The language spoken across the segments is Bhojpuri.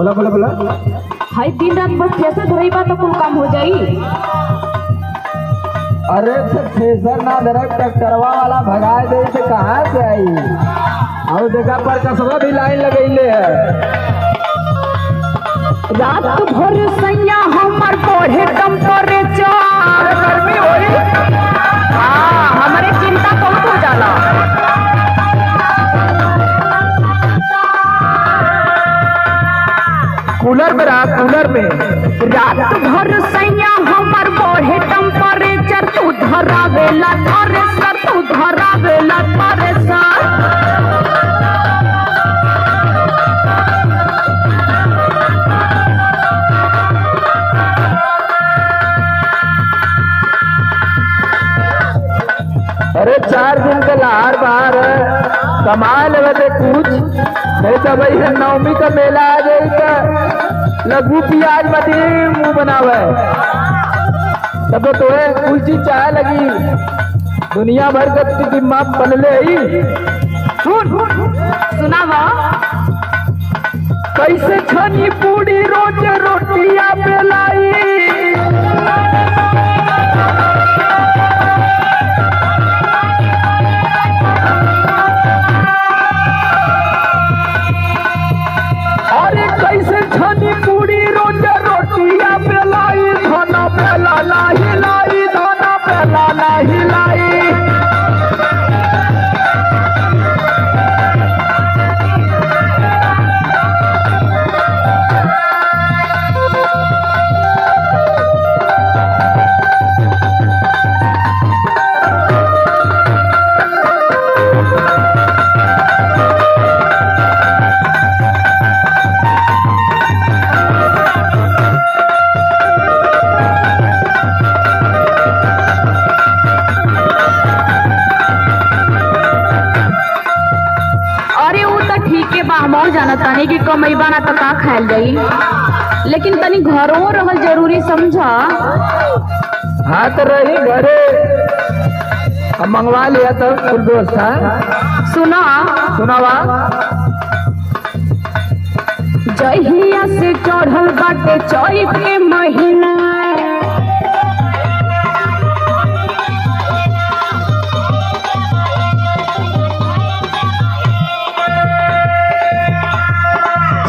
बोला बोला बोला। हाई दिन रात बस कैसे धरई बा तो कुल काम हो जाई। अरे थ्रेसर ना धरक ट्रैक्टरवा वाला भगाए दे से कहाँ से आई। और देखा पर कसवा भी लाइन लगैले है। रात भर सैया हमर बढ़े टेम्परेचर गर्मी होई। हाँ हमारे चिंता बहुत हो जाला। कूलर में रहा कूलर में। रात भर सैया हमर बढ़े टेम्परेचर तू धरावेला थ्रेसर तू धरावेला थ्रेसर। अरे 4 दिन का लहार बाहर है, कमा लेवे थे कुछ नहीं तो भाई नवमी का मेला आ जाए तो लघु प्याज मती मुंह बनावे तब तो कुल चीज चाहे लगी। दुनिया भर का माप पलले ही सुनावा कैसे छनी पूरी रोज रोटिया बेलाई। अरे कैसे छनी पूरी रोज रोटिया बेलाई। खाना बेला ना हिलाई दाना बेला ना हिलाई। जाना तनी की कमाई बना तो का खायल जाई, लेकिन तनी घरों रहल जरूरी समझा। हाँ तो रही घरे हम मंगवा लिया तो कुल व्यवस्था। सुना सुनावा। जहिया से चढ़ल बाटे चैत के महीना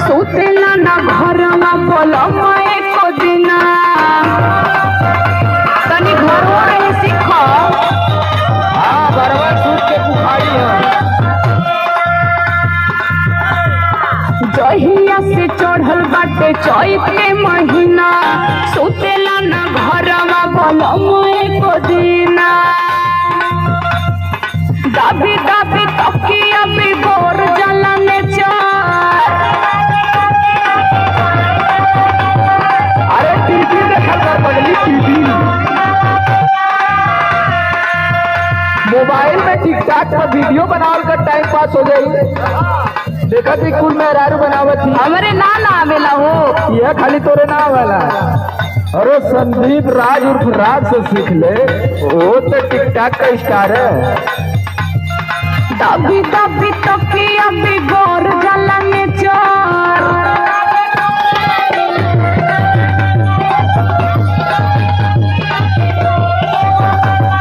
सुतेला ना घरवा बोलमा एको दिना। तनी घरों रहे सीखो। हाँ बरबर सूत के बुखारी है। जहिया से चढ़ल बाटे चैत के महीना सुतेला ना घरवा बोलमा एको दिना। दाबी दाबी तकिया भी बोर जाला ने चार। अरे टीवी देखा कर बदली टीवी। मोबाइल में टिकटॉक पर वीडियो बनावल कर टाइम पास हो गई। देखा थी कुल मेहरारू बनावत थी। हमरे ना आवेला हो। यह खाली तोरे ना वाला। अरे संदीप राज उर्फ राज से सीख ले, वो तो टिकटॉक का स्टार है। दबी दबी तकिया भी बोर जाला ने चार।